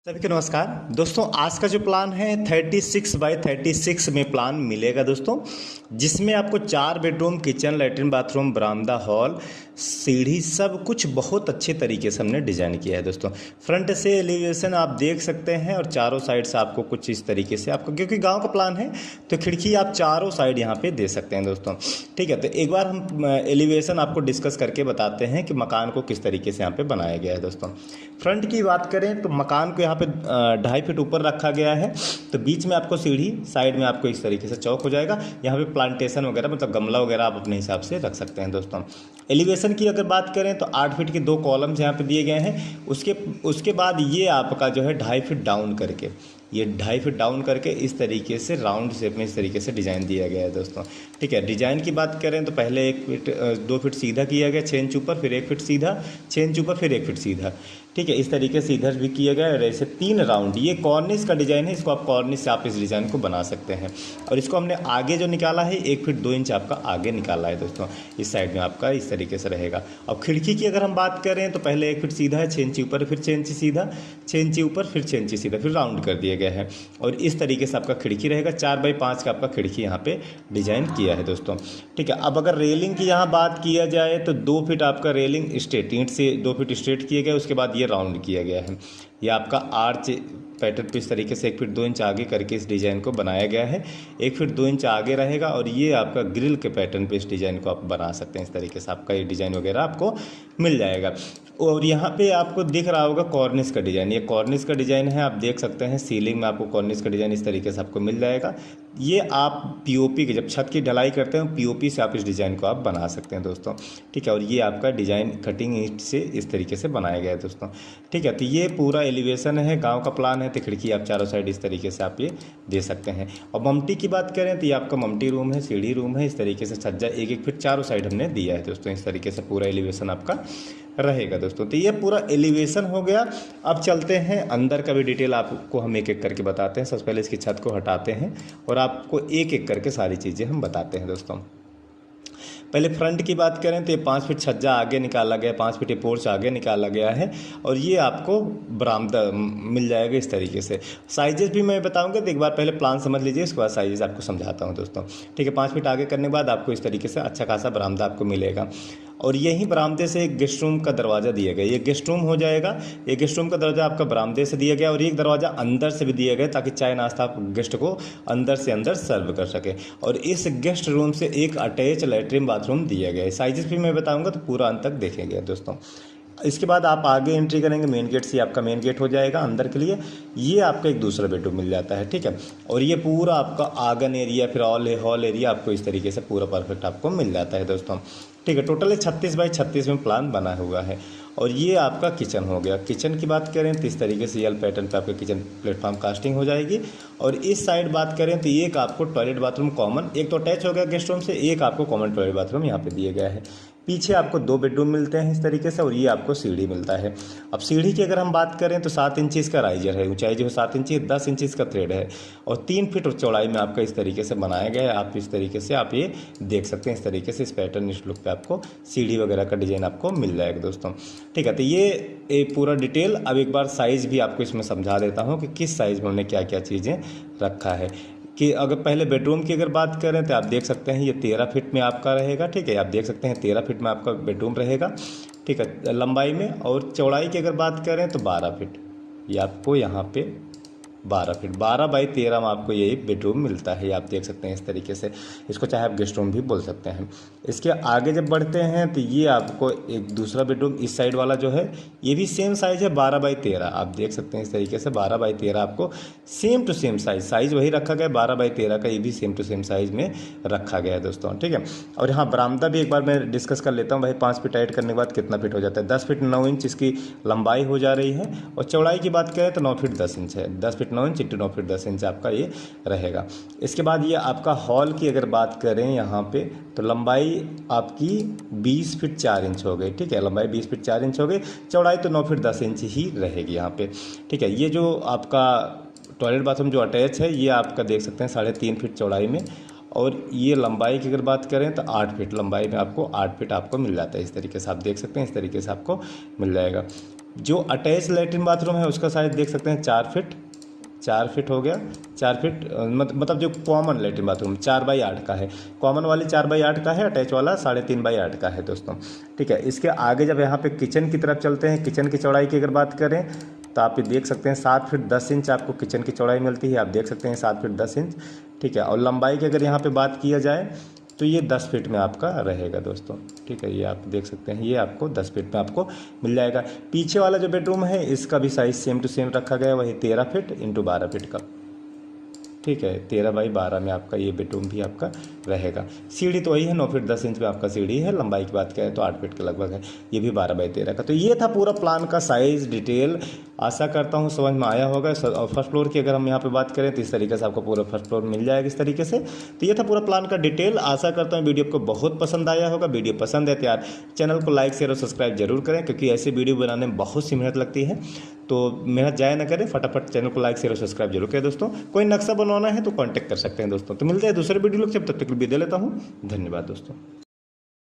सभी को नमस्कार दोस्तों। आज का जो प्लान है 36 बाय 36 में प्लान मिलेगा दोस्तों, जिसमें आपको 4 बेडरूम, किचन, लैट्रिन, बाथरूम, बरामदा, हॉल, सीढ़ी, सब कुछ बहुत अच्छे तरीके से हमने डिज़ाइन किया है दोस्तों। फ्रंट से एलिवेशन आप देख सकते हैं और चारों साइड से आपको कुछ इस तरीके से आपको, क्योंकि गांव का प्लान है तो खिड़की आप चारों साइड यहाँ पे दे सकते हैं दोस्तों। ठीक है, तो एक बार हम एलिवेशन आपको डिस्कस करके बताते हैं कि मकान को किस तरीके से यहाँ पे बनाया गया है दोस्तों। फ्रंट की बात करें तो मकान को यहाँ पे 2.5 फीट ऊपर रखा गया है, तो बीच में आपको सीढ़ी, साइड में आपको इस तरीके से चौक हो जाएगा। यहाँ पे प्लांटेशन वगैरह मतलब गमला वगैरह आप अपने हिसाब से रख सकते हैं दोस्तों। एलिवेशन की अगर बात करें तो 8 फीट के 2 कॉलम्स यहाँ पे दिए गए हैं। उसके बाद ये आपका जो है 2.5 फीट डाउन करके, ये 2.5 फीट डाउन करके इस तरीके से राउंड शेप में इस तरीके से डिज़ाइन दिया गया है दोस्तों। ठीक है, डिज़ाइन की बात करें तो पहले 2 फीट सीधा किया गया 6 इंच ऊपर, फिर 1 फीट सीधा 6 इंच ऊपर, फिर 1 फीट सीधा। ठीक है, इस तरीके से इधर भी किया गया है और ऐसे 3 राउंड। ये कॉर्निश का डिज़ाइन है, इसको आप कॉर्निश से आप इस डिज़ाइन को बना सकते हैं। और इसको हमने आगे जो निकाला है 1 फीट 2 इंच आपका आगे निकाला है दोस्तों। इस साइड में आपका इस तरीके से रहेगा। अब खिड़की की अगर हम बात करें तो पहले 1 फीट सीधा है 6 इंच ऊपर, फिर 6 इंच सीधा, 6 इंच ऊपर, फिर 6 इंच सीधा, फिर राउंड कर दिया गया है। और इस तरीके से आपका खिड़की रहेगा। 4 बाई 5 का आपका खिड़की यहाँ पे डिज़ाइन किया है दोस्तों। ठीक है, अब अगर रेलिंग की यहाँ बात किया जाए तो 2 फीट आपका रेलिंग स्ट्रेट, ईंट से 2 फीट स्ट्रेट किया गया, उसके बाद ये राउंड किया गया है। ये आपका आर्च पैटर्न पे इस तरीके से 1 फीट 2 इंच आगे करके इस डिज़ाइन को बनाया गया है। 1 फीट 2 इंच आगे रहेगा और ये आपका ग्रिल के पैटर्न पे इस डिज़ाइन को आप बना सकते हैं। इस तरीके से आपका ये डिज़ाइन वगैरह आपको मिल जाएगा। और यहाँ पे आपको दिख रहा होगा कॉर्निश का डिज़ाइन, ये कॉर्निश का डिज़ाइन है, आप देख सकते हैं। सीलिंग में आपको कॉर्निश का डिज़ाइन इस तरीके से आपको मिल जाएगा। ये आप पीओपी के, जब छत की ढलाई करते हैं पीओपी से आप इस डिज़ाइन को आप बना सकते हैं दोस्तों। ठीक है, और ये आपका डिज़ाइन कटिंग ईंट से इस तरीके से बनाया गया है दोस्तों। ठीक है, तो ये पूरा एलिवेशन है, गांव का प्लान है, तो खिड़की आप चारों साइड इस तरीके से आप ये दे सकते हैं। और ममटी की बात करें तो ये आपका ममटी रूम है, सीढ़ी रूम है, इस तरीके से छज्जा 1-1 फीट चारों साइड हमने दिया है दोस्तों। इस तरीके से पूरा एलिवेशन आपका रहेगा दोस्तों। तो ये पूरा एलिवेशन हो गया। अब चलते हैं अंदर का भी डिटेल आपको हम एक एक करके बताते हैं। सबसे पहले इसकी छत को हटाते हैं और आपको एक एक करके सारी चीज़ें हम बताते हैं दोस्तों। पहले फ्रंट की बात करें तो ये 5 फीट छज्जा आगे निकाला गया, 5 फीट पोर्च आगे निकाला गया है और ये आपको बरामदा मिल जाएगा इस तरीके से। साइजेस भी मैं बताऊंगा, तो एक बार पहले प्लान समझ लीजिए, उसके बाद साइजेस आपको समझाता हूं दोस्तों। ठीक है, 5 फीट आगे करने के बाद आपको इस तरीके से अच्छा खासा बरामदा आपको मिलेगा। और यहीं बरामदे से एक गेस्ट रूम का दरवाज़ा दिया गया, ये गेस्ट रूम हो जाएगा। ये गेस्ट रूम का दरवाज़ा आपका बरामदे से दिया गया और एक दरवाज़ा अंदर से भी दिया गया, ताकि चाय नाश्ता आप गेस्ट को अंदर से अंदर सर्व कर सके। और इस गेस्ट रूम से एक अटैच लैट्रिन बाथरूम दिया गया है। साइजेस भी मैं बताऊंगा, तो पूरा अंत तक देखेंगे दोस्तों। इसके बाद आप आगे एंट्री करेंगे, मेन गेट से आपका मेन गेट हो जाएगा अंदर के लिए। ये आपका एक दूसरा बेडरूम मिल जाता है। ठीक है, और ये पूरा आपका आंगन एरिया, फिर हॉल एरिया आपको इस तरीके से पूरा परफेक्ट आपको मिल जाता है दोस्तों। ठीक है, टोटल 36 बाई 36 में प्लान बना हुआ है। और ये आपका किचन हो गया। किचन की बात करें तो इस तरीके से एल पैटर्न पे आपका किचन प्लेटफॉर्म कास्टिंग हो जाएगी। और इस साइड बात करें तो एक आपको टॉयलेट बाथरूम कॉमन, एक तो अटैच हो गया गेस्ट रूम से, एक आपको कॉमन टॉयलेट बाथरूम यहाँ पे दिया गया है। पीछे आपको 2 बेडरूम मिलते हैं इस तरीके से और ये आपको सीढ़ी मिलता है। अब सीढ़ी की अगर हम बात करें तो 7 इंच इसका राइजर है, ऊंचाई जो है 7 इंच, 10 इंच इसका थ्रेड है और 3 फीट चौड़ाई में आपका इस तरीके से बनाया गया है। आप इस तरीके से आप ये देख सकते हैं, इस तरीके से इस पैटर्न, इस लुक पे आपको सीढ़ी वगैरह का डिज़ाइन आपको मिल जाएगा दोस्तों। ठीक है, तो ये पूरा डिटेल। अब एक बार साइज़ भी आपको इसमें समझा देता हूँ कि किस साइज़ में हमने क्या क्या चीज़ें रखा है। कि अगर पहले बेडरूम की अगर बात करें तो आप देख सकते हैं ये 13 फीट में आपका रहेगा। ठीक है, आप देख सकते हैं 13 फीट में आपका बेडरूम रहेगा। ठीक है, लंबाई में। और चौड़ाई की अगर बात करें तो 12 फीट, ये आपको यहाँ पे 12 फीट, 12 बाई 13 में आपको ये बेडरूम मिलता है। ये आप देख सकते हैं इस तरीके से, इसको चाहे आप गेस्ट रूम भी बोल सकते हैं। इसके आगे जब बढ़ते हैं तो ये आपको एक दूसरा बेडरूम इस साइड वाला जो है, ये भी सेम साइज़ है 12 बाई 13। आप देख सकते हैं इस तरीके से 12 बाई 13 आपको सेम टू सेम साइज़ वही रखा गया 12 बाई 13 का, ये भी सेम टू सेम साइज़ में रखा गया है दोस्तों। ठीक है, और यहाँ बरामदा भी एक बार मैं डिस्कस कर लेता हूँ। भाई 5 फीट ऐड करने के बाद कितना फीट हो जाता है? 10 फीट 9 इंच इसकी लंबाई हो जा रही है। और चौड़ाई की बात करें तो 9 फीट 10 इंच है। 10 feet 9 inch into 9 feet 10 inch आपका ये रहेगा। इसके बाद ये आपका हॉल की अगर बात करें यहाँ पे, तो लंबाई आपकी 20 फीट 4 इंच हो गई। ठीक है, लंबाई 20 फीट 4 इंच हो गई। चौड़ाई तो 9 फीट 10 इंच ही रहेगी यहाँ पे। ठीक है, ये जो आपका टॉयलेट बाथरूम जो अटैच है, ये आपका देख सकते हैं 3.5 फीट चौड़ाई में। और ये लंबाई की अगर बात करें तो 8 फीट लंबाई में आपको 8 फीट आपको मिल जाता है। इस तरीके से आप देख सकते हैं, इस तरीके से आपको मिल जाएगा। जो अटैच लैट्रिन बाथरूम है उसका साइज देख सकते हैं 4 फीट हो गया। 4 फीट मतलब जो कॉमन लैट्रिन बाथरूम 4x8 का है, कॉमन वाली 4x8 का है, अटैच वाला 3.5x8 का है दोस्तों। ठीक है, इसके आगे जब यहाँ पे किचन की तरफ चलते हैं, किचन की चौड़ाई की अगर बात करें तो आप ये देख सकते हैं 7 फीट 10 इंच आपको किचन की चौड़ाई मिलती है। आप देख सकते हैं 7 फीट 10 इंच। ठीक है, और लंबाई की अगर यहाँ पे बात किया जाए तो ये 10 फीट में आपका रहेगा दोस्तों। ठीक है, ये आप देख सकते हैं, ये आपको 10 फीट में आपको मिल जाएगा। पीछे वाला जो बेडरूम है इसका भी साइज सेम टू सेम रखा गया, वही 13 फीट इंटू 12 फीट का। ठीक है, 13x12 में आपका ये बेडरूम भी आपका रहेगा। सीढ़ी तो वही है 9 फीट 10 इंच में आपका सीढ़ी है। लंबाई की बात करें तो 8 फीट के लगभग है। ये भी 12x13 का। तो ये था पूरा प्लान का साइज़ डिटेल। आशा करता हूँ समझ में आया होगा। और फर्स्ट फ्लोर की अगर हम यहाँ पे बात करें तो इस तरीके से आपको पूरा फर्स्ट फ्लोर मिल जाएगा इस तरीके से। तो ये था पूरा प्लान का डिटेल। आशा करता हूँ वीडियो आपको बहुत पसंद आया होगा। वीडियो पसंद है तो यार चैनल को लाइक शेयर और सब्सक्राइब जरूर करें, क्योंकि ऐसे वीडियो बनाने में बहुत सी मेहनत लगती है। तो मेहनत जाया ना करें, फटाफट चैनल को लाइक शेयर और सब्सक्राइब जरूर करें दोस्तों। कोई नक्शा बनवाना है तो कॉन्टैक्ट कर सकते हैं दोस्तों। तो मिलते हैं दूसरे वीडियो लोग, जब तक के लिए विदा लेता हूँ। धन्यवाद दोस्तों।